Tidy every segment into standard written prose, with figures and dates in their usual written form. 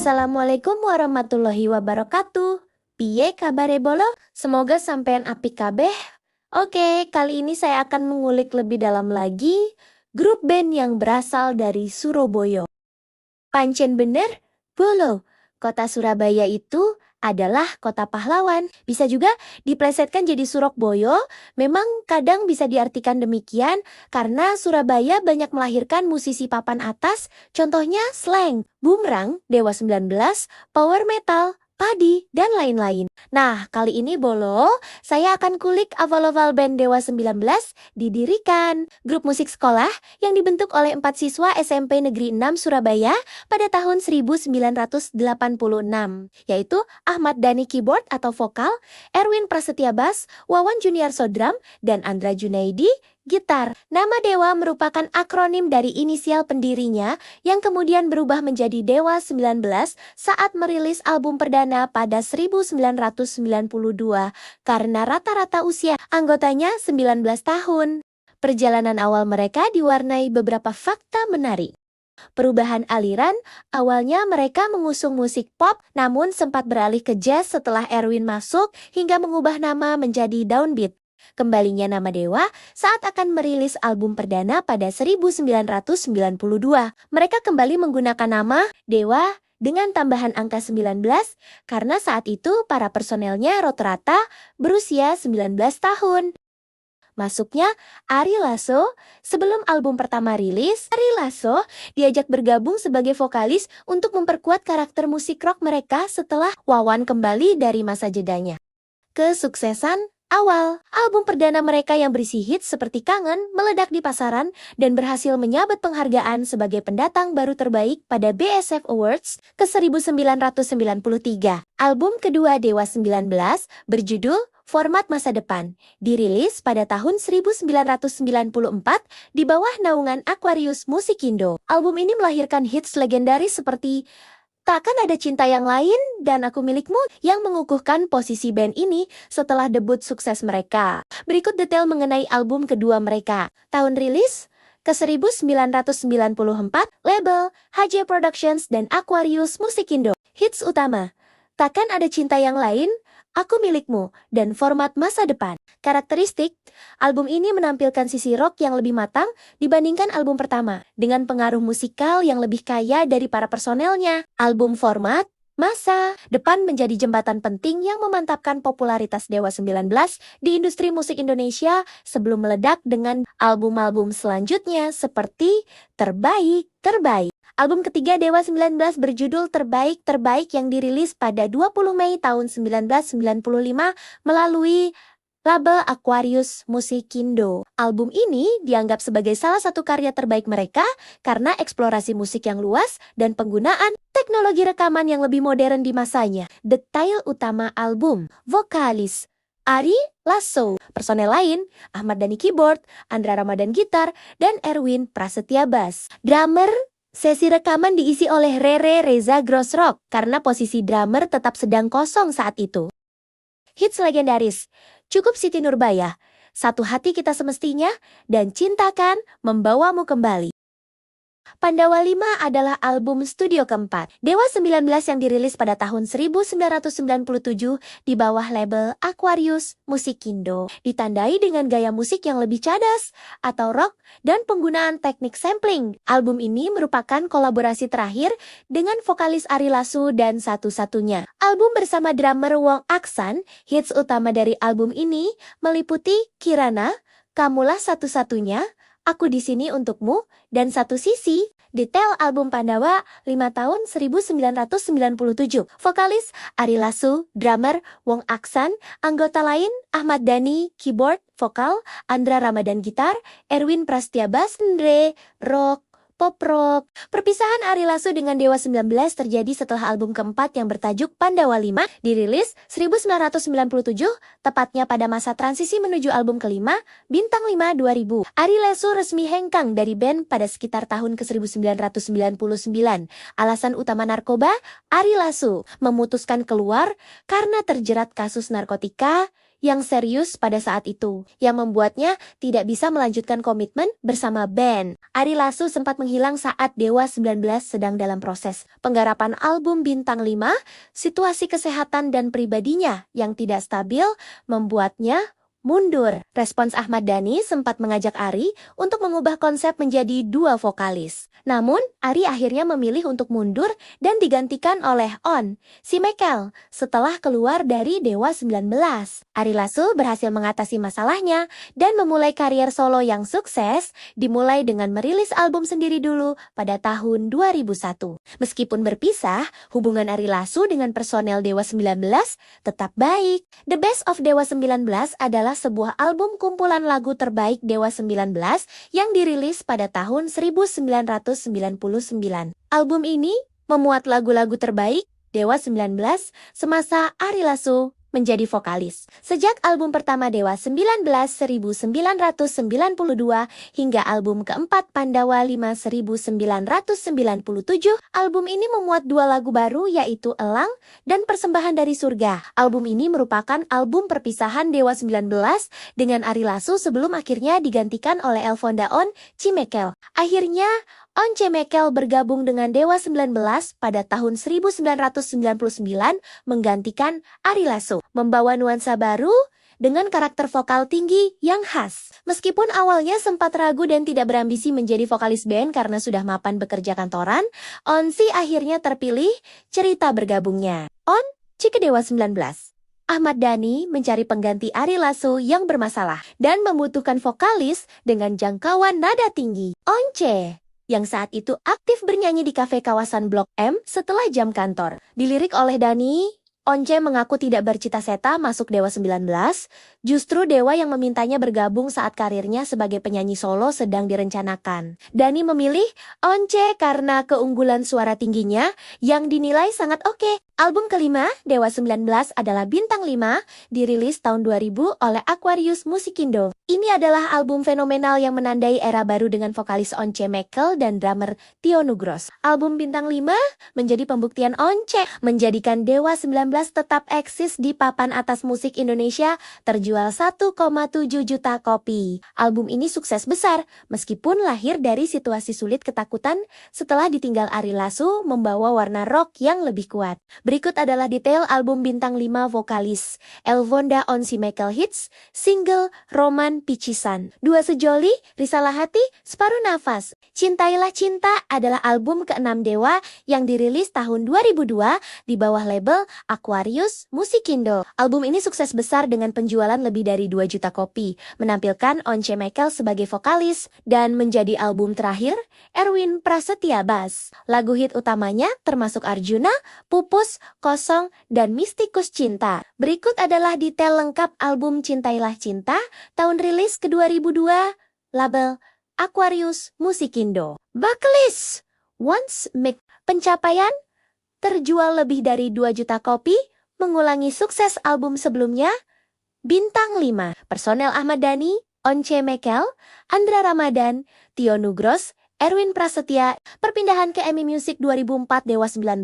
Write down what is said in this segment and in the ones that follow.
Assalamualaikum warahmatullahi wabarakatuh. Piye kabare bolo? Semoga sampean apik kabeh. Oke, kali ini saya akan mengulik lebih dalam lagi grup band yang berasal dari Surabaya. Pancen bener, bolo. Kota Surabaya itu adalah kota pahlawan. Bisa juga diplesetkan jadi Surabaya. Memang kadang bisa diartikan demikian karena Surabaya banyak melahirkan musisi papan atas. Contohnya Slank, Boomerang, Dewa 19, Power Metal, Padi, dan lain-lain. Nah, kali ini bolo, saya akan kulik awal-awal band Dewa 19 didirikan. Grup musik sekolah yang dibentuk oleh 4 siswa SMP Negeri 6 Surabaya pada tahun 1986, yaitu Ahmad Dhani keyboard atau vokal, Erwin Prasetya bass, Wawan Juniarso drum, dan Andra Junaidi gitar. Nama Dewa merupakan akronim dari inisial pendirinya yang kemudian berubah menjadi Dewa 19 saat merilis album perdana pada 1992 karena rata-rata usia anggotanya 19 tahun. Perjalanan awal mereka diwarnai beberapa fakta menarik. Perubahan aliran, awalnya mereka mengusung musik pop namun sempat beralih ke jazz setelah Erwin masuk hingga mengubah nama menjadi Downbeat. Kembalinya nama Dewa saat akan merilis album perdana pada 1992. Mereka kembali menggunakan nama Dewa dengan tambahan angka 19 karena saat itu para personelnya rata-rata berusia 19 tahun. Masuknya Ari Lasso. Sebelum album pertama rilis, Ari Lasso diajak bergabung sebagai vokalis untuk memperkuat karakter musik rock mereka setelah Wawan kembali dari masa jedanya. Kesuksesan awal, album perdana mereka yang berisi hits seperti Kangen meledak di pasaran dan berhasil menyabet penghargaan sebagai pendatang baru terbaik pada BSF Awards ke-1993. Album kedua Dewa 19 berjudul Format Masa Depan, dirilis pada tahun 1994 di bawah naungan Aquarius Musikindo. Album ini melahirkan hits legendaris seperti Takkan Ada Cinta Yang Lain dan Aku Milikmu yang mengukuhkan posisi band ini setelah debut sukses mereka. Berikut detail mengenai album kedua mereka. Tahun rilis ke-1994, label HJ Productions dan Aquarius Musikindo. Hits utama, Takkan Ada Cinta Yang Lain, Aku Milikmu, dan Format Masa Depan. Karakteristik, album ini menampilkan sisi rock yang lebih matang dibandingkan album pertama, dengan pengaruh musikal yang lebih kaya dari para personelnya. Album Format Masa Depan menjadi jembatan penting yang memantapkan popularitas Dewa 19 di industri musik Indonesia sebelum meledak dengan album-album selanjutnya seperti Terbaik. Album ketiga Dewa 19 berjudul Terbaik yang dirilis pada 20 Mei tahun 1995 melalui label Aquarius Musikindo. Album ini dianggap sebagai salah satu karya terbaik mereka karena eksplorasi musik yang luas dan penggunaan teknologi rekaman yang lebih modern di masanya. Detail utama album, vokalis Ari Lasso, personel lain Ahmad Dhani keyboard, Andra Ramadan gitar, dan Erwin Prasetya bass. Drummer, sesi rekaman diisi oleh Rere Reza Grossrock karena posisi drummer tetap sedang kosong saat itu. Hits legendaris, Cukup Siti Nurbaya, Satu Hati Kita Semestinya, dan Cintakan Membawamu Kembali. Pandawa 5 adalah album studio keempat Dewa 19 yang dirilis pada tahun 1997 di bawah label Aquarius Musikindo. Ditandai dengan gaya musik yang lebih cadas atau rock dan penggunaan teknik sampling. Album ini merupakan kolaborasi terakhir dengan vokalis Ari Lasso dan satu-satunya album bersama drummer Wong Aksan. Hits utama dari album ini meliputi Kirana, Kamulah Satu-Satunya, Aku di Sini Untukmu, dan Satu Sisi. Detail album Pandawa 5 tahun 1997. Vokalis Ari Lasso, drummer Wong Aksan, anggota lain Ahmad Dhani keyboard, vokal, Andra Ramadan gitar, Erwin Prasetya bass, Andre rock, pop rock. Perpisahan Ari Lasso dengan Dewa 19 terjadi setelah album keempat yang bertajuk Pandawa 5 dirilis 1997, tepatnya pada masa transisi menuju album kelima, Bintang 5 2000. Ari Lasso resmi hengkang dari band pada sekitar tahun ke-1999. Alasan utama narkoba, Ari Lasso memutuskan keluar karena terjerat kasus narkotika yang serius pada saat itu, yang membuatnya tidak bisa melanjutkan komitmen bersama band. Ari Lasso sempat menghilang saat Dewa 19 sedang dalam proses penggarapan album Bintang 5, situasi kesehatan dan pribadinya yang tidak stabil membuatnya mundur. Respons Ahmad Dhani sempat mengajak Ari untuk mengubah konsep menjadi dua vokalis. Namun, Ari akhirnya memilih untuk mundur dan digantikan oleh On, si Mekel, setelah keluar dari Dewa 19. Ari Lasso berhasil mengatasi masalahnya dan memulai karier solo yang sukses, dimulai dengan merilis album sendiri dulu pada tahun 2001. Meskipun berpisah, hubungan Ari Lasso dengan personel Dewa 19 tetap baik. The Best of Dewa 19 adalah sebuah album kumpulan lagu terbaik Dewa 19 yang dirilis pada tahun 1999. Album ini memuat lagu-lagu terbaik Dewa 19 semasa Ari Lasso menjadi vokalis. Sejak album pertama Dewa 19 1992 hingga album keempat Pandawa 5 1997, album ini memuat dua lagu baru yaitu Elang dan Persembahan dari Surga. Album ini merupakan album perpisahan Dewa 19 dengan Ari Lasso sebelum akhirnya digantikan oleh Elfonda On Mekel. Akhirnya, Once Mekel bergabung dengan Dewa 19 pada tahun 1999 menggantikan Ari Lasso, membawa nuansa baru dengan karakter vokal tinggi yang khas. Meskipun awalnya sempat ragu dan tidak berambisi menjadi vokalis band karena sudah mapan bekerja kantoran, Once akhirnya terpilih cerita bergabungnya. On ke Dewa 19. Ahmad Dhani mencari pengganti Ari Lasso yang bermasalah dan membutuhkan vokalis dengan jangkauan nada tinggi. Once yang saat itu aktif bernyanyi di kafe kawasan Blok M setelah jam kantor. Dilirik oleh Dhani, Once mengaku tidak bercita-cita masuk Dewa 19, justru Dewa yang memintanya bergabung saat karirnya sebagai penyanyi solo sedang direncanakan. Dhani memilih Once karena keunggulan suara tingginya yang dinilai sangat oke. Album kelima, Dewa 19 adalah Bintang 5, dirilis tahun 2000 oleh Aquarius Musikindo. Ini adalah album fenomenal yang menandai era baru dengan vokalis Once Mekel dan drummer Tio Nugros. Album Bintang 5 menjadi pembuktian Once menjadikan Dewa 19 tetap eksis di papan atas musik Indonesia, terjual 1,7 juta kopi. Album ini sukses besar, meskipun lahir dari situasi sulit ketakutan setelah ditinggal Ari Lasso membawa warna rock yang lebih kuat. Berikut adalah detail album Bintang 5 vokalis Elfonda On Mekel Hits, single Roman Picisan, Dua Sejoli, Risalah Hati, Separuh Nafas. Cintailah Cinta adalah album ke-6 Dewa yang dirilis tahun 2002 di bawah label Aquarius Musikindo. Album ini sukses besar dengan penjualan lebih dari 2 juta kopi, menampilkan Once Mekel sebagai vokalis dan menjadi album terakhir Erwin Prasetya bass. Lagu hit utamanya termasuk Arjuna, Pupus, Kosong, dan Mistikus Cinta. Berikut adalah detail lengkap album Cintailah Cinta, tahun rilis ke 2002, label Aquarius Musikindo. Backlist Once Mekel, pencapaian terjual lebih dari 2 juta kopi, mengulangi sukses album sebelumnya. Bintang 5, personel Ahmad Dhani, Once Mekel, Andra Ramadan, Tio Nugros, Erwin Prasetya. Perpindahan ke EMI Music 2004, Dewa 19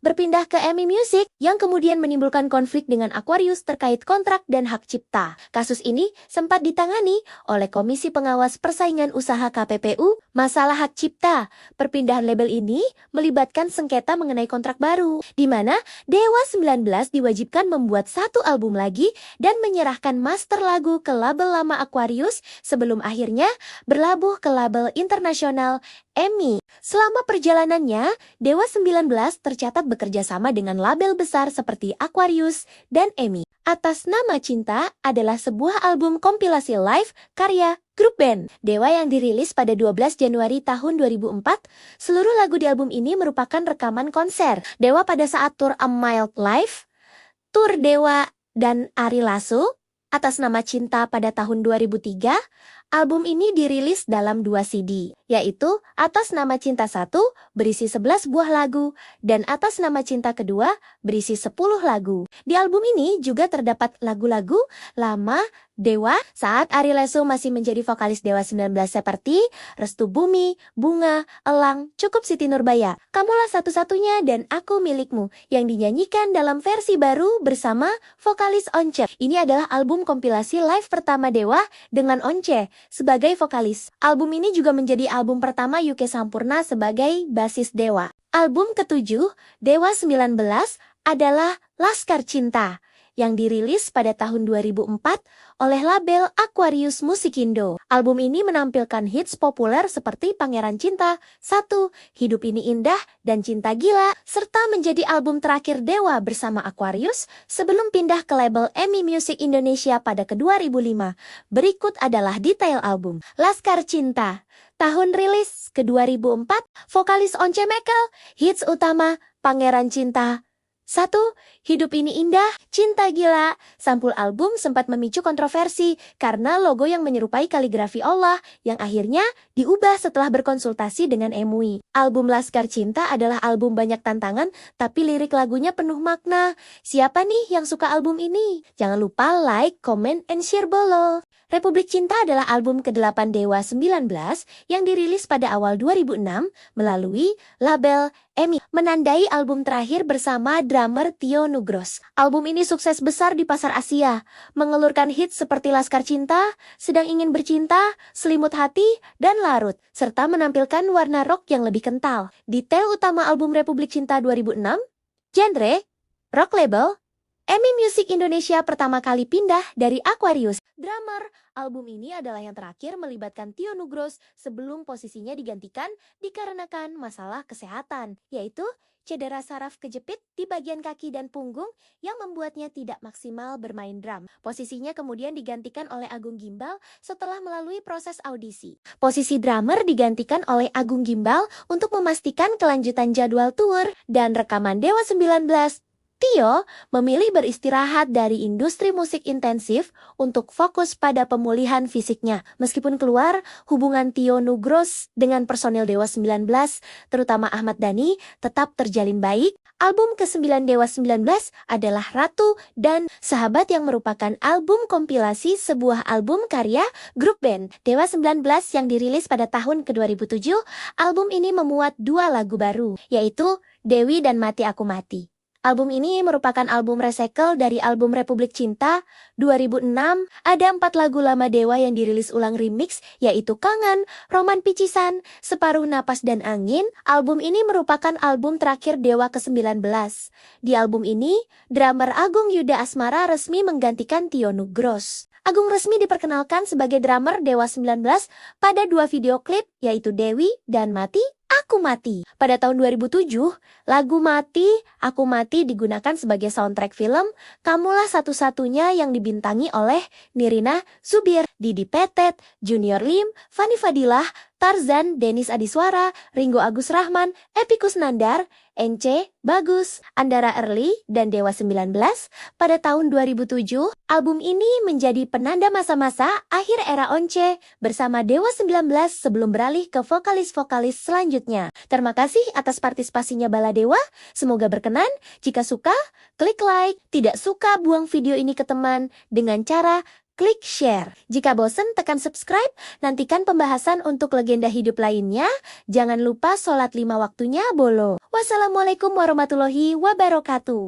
berpindah ke EMI Music yang kemudian menimbulkan konflik dengan Aquarius terkait kontrak dan hak cipta. Kasus ini sempat ditangani oleh Komisi Pengawas Persaingan Usaha KPPU. Masalah hak cipta perpindahan label ini melibatkan sengketa mengenai kontrak baru, di mana Dewa 19 diwajibkan membuat satu album lagi dan menyerahkan master lagu ke label lama Aquarius sebelum akhirnya berlabuh ke label internasional EMI. Selama perjalanannya, Dewa 19 tercatat bekerja sama dengan label besar seperti Aquarius dan EMI. Atas Nama Cinta adalah sebuah album kompilasi live karya grup band Dewa yang dirilis pada 12 Januari tahun 2004. Seluruh lagu di album ini merupakan rekaman konser Dewa pada saat tur A Mile Live, tur Dewa dan Ari Lasso, Atas Nama Cinta pada tahun 2003, Album ini dirilis dalam 2 CD, yaitu Atas Nama Cinta 1 berisi 11 buah lagu dan Atas Nama Cinta kedua berisi 10 lagu. Di album ini juga terdapat lagu-lagu lama Dewa saat Ari Lasso masih menjadi vokalis Dewa 19 seperti Restu Bumi, Bunga, Elang, Cukup Siti Nurbaya, Kamulah Satu-Satunya dan Aku Milikmu yang dinyanyikan dalam versi baru bersama vokalis Once. Ini adalah album kompilasi live pertama Dewa dengan Once sebagai vokalis. Album ini juga menjadi album pertama Yuke Sampurna sebagai basis Dewa. Album ketujuh, Dewa 19, adalah Laskar Cinta, yang dirilis pada tahun 2004 oleh label Aquarius Musikindo. Album ini menampilkan hits populer seperti Pangeran Cinta, 1, Hidup Ini Indah, dan Cinta Gila, serta menjadi album terakhir Dewa bersama Aquarius sebelum pindah ke label EMI Music Indonesia pada ke 2005. Berikut adalah detail album. Laskar Cinta. Tahun rilis ke 2004, vokalis Once Mekel, hits utama Pangeran Cinta, 1. Hidup Ini Indah, Cinta Gila. Sampul album sempat memicu kontroversi karena logo yang menyerupai kaligrafi Allah yang akhirnya diubah setelah berkonsultasi dengan MUI. Album Laskar Cinta adalah album banyak tantangan tapi lirik lagunya penuh makna. Siapa nih yang suka album ini? Jangan lupa like, comment, and share below. Republik Cinta adalah album ke-8 Dewa 19 yang dirilis pada awal 2006 melalui label EMI, menandai album terakhir bersama drummer Tio Nugros. Album ini sukses besar di pasar Asia, mengelurkan hits seperti Laskar Cinta, Sedang Ingin Bercinta, Selimut Hati, dan Larut, serta menampilkan warna rock yang lebih kental. Detail utama album Republik Cinta 2006, genre, rock label, EMI Music Indonesia pertama kali pindah dari Aquarius. Drummer, album ini adalah yang terakhir melibatkan Tio Nugros sebelum posisinya digantikan dikarenakan masalah kesehatan, yaitu cedera saraf kejepit di bagian kaki dan punggung yang membuatnya tidak maksimal bermain drum. Posisinya kemudian digantikan oleh Agung Gimbal setelah melalui proses audisi. Posisi drummer digantikan oleh Agung Gimbal untuk memastikan kelanjutan jadwal tour dan rekaman Dewa 19. Tio memilih beristirahat dari industri musik intensif untuk fokus pada pemulihan fisiknya. Meskipun keluar, hubungan Tio Nugros dengan personil Dewa 19, terutama Ahmad Dhani, tetap terjalin baik. Album ke-9 Dewa 19 adalah Ratu dan Sahabat yang merupakan album kompilasi sebuah album karya grup band Dewa 19 yang dirilis pada tahun ke-2007. Album ini memuat 2 lagu baru, yaitu Dewi dan Mati Aku Mati. Album ini merupakan album recycle dari album Republik Cinta 2006. Ada 4 lagu lama Dewa yang dirilis ulang remix, yaitu Kangen, Roman Picisan, Separuh Napas, dan Angin. Album ini merupakan album terakhir Dewa ke-19. Di album ini, drummer Agung Yuda Asmara resmi menggantikan Tio Nugros. Agung resmi diperkenalkan sebagai drummer Dewa 19 pada 2 video klip, yaitu Dewi dan Mati Aku Mati. Pada tahun 2007, lagu Mati Aku Mati digunakan sebagai soundtrack film Kamulah Satu-Satunya yang dibintangi oleh Nirina Zubir, Didi Petet, Junior Lim, Fanny Fadilah, Tarzan, Denis Adiswara, Ringo Agus Rahman, Epy Kusnandar, Ence, Bagus, Andara Early, dan Dewa 19. Pada tahun 2007, album ini menjadi penanda masa-masa akhir era Once bersama Dewa 19 sebelum beralih ke vokalis-vokalis selanjutnya. Terima kasih atas partisipasinya Baladewa, semoga berkenan. Jika suka, klik like, tidak suka buang video ini ke teman dengan cara klik share. Jika bosen, tekan subscribe. Nantikan pembahasan untuk legenda hidup lainnya. Jangan lupa sholat 5 waktunya bolo. Wassalamualaikum warahmatullahi wabarakatuh.